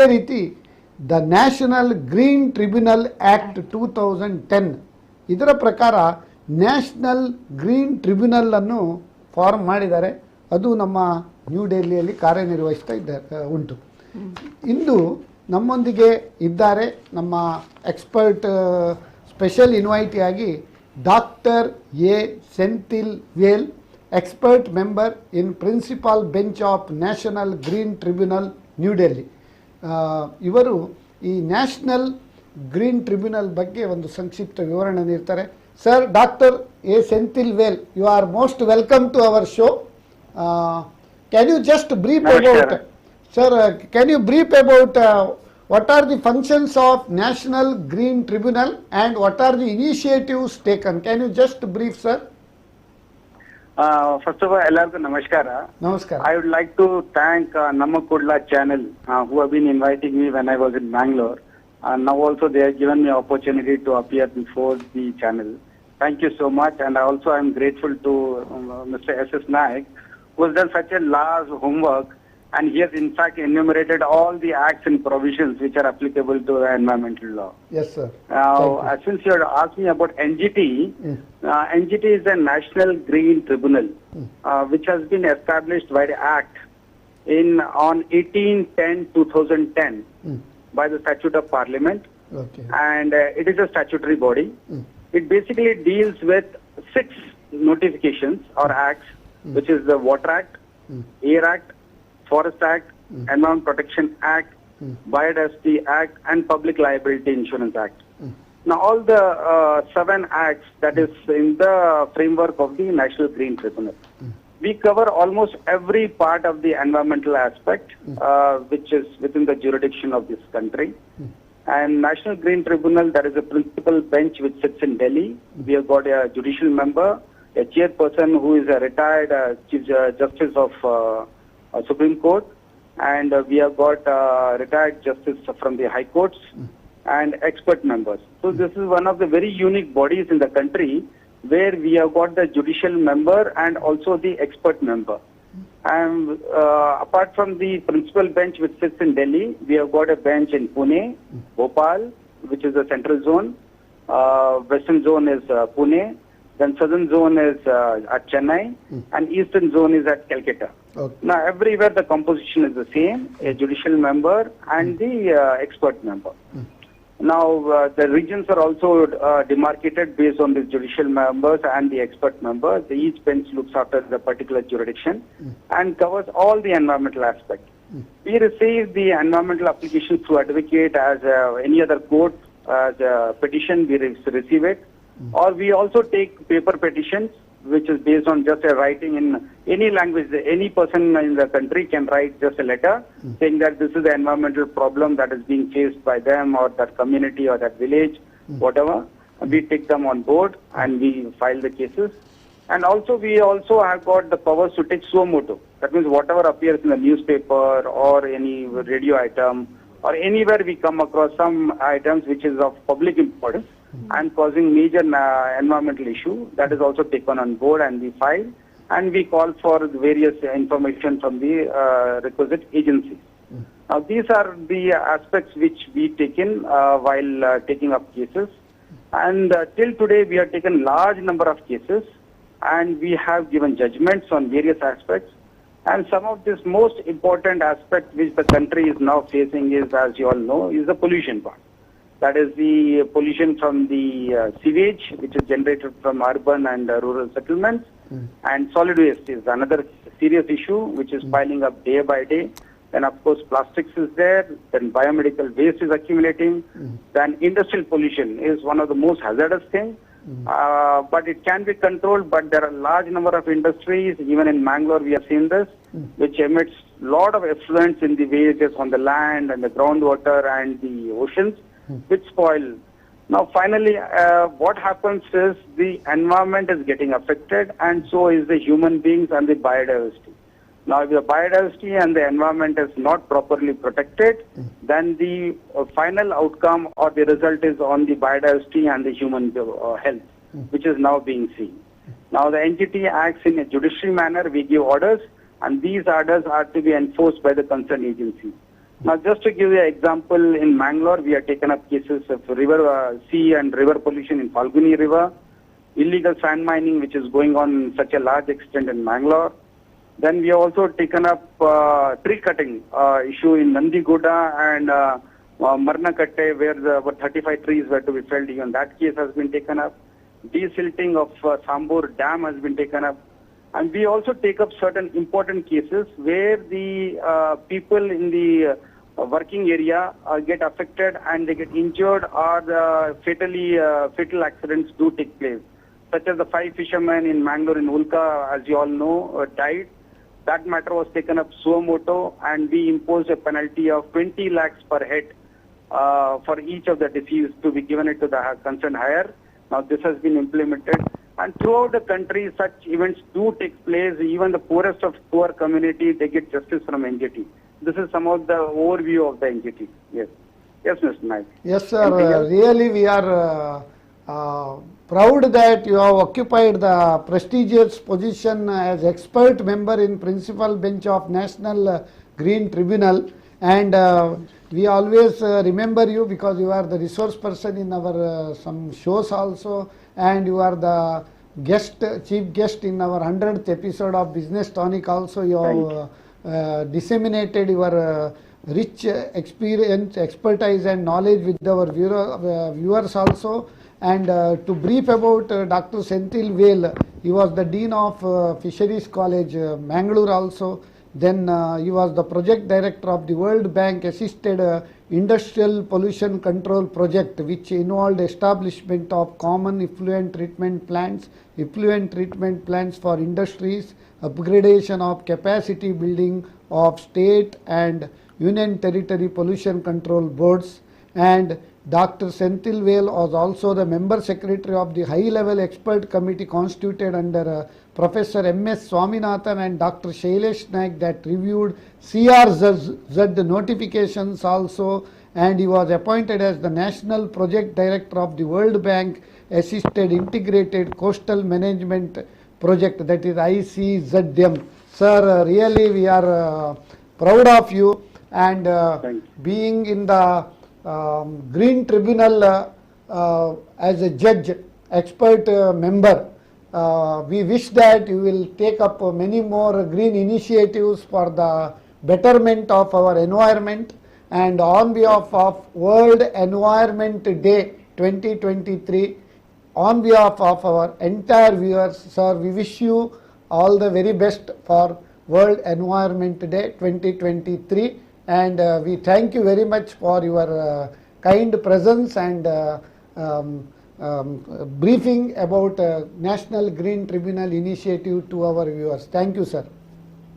ಅದೇ ರೀತಿ the national green tribunal act 2010 ಇದರ ಪ್ರಕಾರ ನ್ಯಾಷನಲ್ ಗ್ರೀನ್ ಟ್ರಿಬ್ಯುನಲ್ ಅನ್ನು ಫಾರ್ಮ್ ಮಾಡಿದ್ದಾರೆ. ಅದು ನಮ್ಮ ನ್ಯೂ ಡೆಲ್ಲಿಯಲ್ಲಿ ಕಾರ್ಯನಿರ್ವಹಿಸ್ತಾ ಉಂಟು. ಇಂದು ನಮ್ಮೊಂದಿಗೆ ಇದ್ದಾರೆ ನಮ್ಮ ಎಕ್ಸ್ಪರ್ಟ್ ಸ್ಪೆಷಲ್ ಇನ್ವೈಟಿಯಾಗಿ doctor A Senthil Vel, expert member in principal bench of national green tribunal new Delhi. ಇವರು ಈ ನ್ಯಾಷನಲ್ ಗ್ರೀನ್ ಟ್ರಿಬ್ಯುನಲ್ ಬಗ್ಗೆ ಒಂದು ಸಂಕ್ಷಿಪ್ತ ವಿವರಣೆ ನೀಡ್ತಾರೆ. Sir, doctor A Senthil Vel, you are most welcome to our show. Can you just brief about, sir, can you brief about what are the functions of National Green Tribunal and what are the initiatives taken? Can you just brief, sir? First of all, Ellarku Namaskara. Namaskara. I would like to thank Nammakudla channel who have been inviting me when I was in Bangalore. Now also they have given me opportunity to appear before the channel. Thank you so much, and also I am grateful to Mr. S.S. Naik, who has done such a large homework, and he has in fact enumerated all the acts and provisions which are applicable to the environmental law. Yes, sir. Now, since you had asked me about NGT, NGT is a National Green Tribunal, which has been established by the Act on 18/10/2010 by the Statute of Parliament, and it is a statutory body. It basically deals with 6 notifications or acts, which is the Water Act, Air Act, Forest Act, Environment Protection Act, Biodiversity Act, and Public Liability Insurance Act. Now, all the 7 acts that is in the framework of the National Green Tribunal. We cover almost every part of the environmental aspect, which is within the jurisdiction of this country. And National Green Tribunal, that is a principal bench which sits in Delhi. We have got a judicial member, a chairperson who is a retired Chief Justice of Supreme Court, and we have got retired justice from the high courts and expert members. So this is one of the very unique bodies in the country where we have got the judicial member and also the expert member. And apart from the principal bench which sits in Delhi, we have got a bench in Pune, Bhopal, which is the central zone. Western zone is Pune. Then southern zone is at Chennai, and eastern zone is at Calcutta. Okay. Now, everywhere the composition is the same, a judicial member and the expert member. Now, the regions are also demarcated based on the judicial members and the expert members. Each bench looks after the particular jurisdiction and covers all the environmental aspects. We receive the environmental applications through advocate as any other court, as a petition, we receive it. Or we also take paper petitions, which is based on just a writing in any language. Any person in the country can write just a letter saying that this is the environmental problem that is being faced by them or that community or that village, whatever. We take them on board and we file the cases. And also we also have got the powers to take suo motu. That means whatever appears in the newspaper or any radio item or anywhere we come across some items which is of public importance and causing major environmental issue, that is also taken on board and we file, and we call for various information from the requisite agencies. Now, these are the aspects which we take in while taking up cases, and till today we have taken large number of cases and we have given judgments on various aspects. And some of this most important aspect which the country is now facing is, as you all know, is the pollution part. That is the pollution from the sewage, which is generated from urban and rural settlements. And solid waste is another serious issue, which is piling up day by day. Then, of course, plastics is there. Then biomedical waste is accumulating. Then industrial pollution is one of the most hazardous things. But it can be controlled, but there are a large number of industries, even in Bangalore we have seen this, which emits lot of effluents in the waves on the land and the groundwater and the oceans, which spoil. Now, finally, what happens is the environment is getting affected, and so is the human beings and the biodiversity. Now, if the biodiversity and the environment is not properly protected, then the final outcome or the result is on the biodiversity and the human health, which is now being seen. Now, the NGT acts in a judicial manner. We give orders, and these orders are to be enforced by the concerned agency. Now, just to give you an example, in Mangalore, we have taken up cases of sea and river pollution in Falguni River, illegal sand mining, which is going on in such a large extent in Mangalore. Then we have also taken up tree cutting issue in Nandigoda and Marnakatte, where about 35 trees were to be felled. Even that case has been taken up. Desilting of Sambur Dam has been taken up. And we also take up certain important cases where the people in the working area get affected and they get injured, or fatal accidents do take place. Such as the 5 fishermen in Mangalore in Ulka, as you all know, died. That matter was taken up suo moto, and we imposed a penalty of 20 lakhs per head for each of the deceased to be given it to the concerned hire. Now this has been implemented, and throughout the country such events do take place. Even the poorest of poor community, they get justice from NGT. This is some of the overview of the NGT. Yes. Yes, Mr. Naik. Yes, sir. Really, we are proud that you have occupied the prestigious position as expert member in principal bench of National Green Tribunal, and we always remember you because you are the resource person in our some shows also, and you are the chief guest in our 100th episode of Business Tonic also. You have disseminated your rich experience, expertise and knowledge with our viewers also. And to brief about Dr. Senthil Vale, he was the Dean of Fisheries College, Mangalore also. Then he was the project director of the World Bank assisted industrial pollution control project, which involved establishment of common effluent treatment plants for industries, upgradation of capacity building of state and union territory pollution control boards. And Dr. Senthil Vale was also the member secretary of the high-level expert committee constituted under Professor M.S. Swaminathan and Dr. Shailesh Naik that reviewed CRZ notifications also, and he was appointed as the National Project Director of the World Bank Assisted Integrated Coastal Management Project, that is ICZM. Sir, really we are proud of you, and being in the Green Tribunal as a judge, expert member, we wish that you will take up many more green initiatives for the betterment of our environment. And on behalf of World Environment Day 2023, on behalf of our entire viewers, sir, we wish you all the very best for World Environment Day 2023. And we thank you very much for your kind presence and briefing about National Green Tribunal initiative to our viewers. Thank you, sir.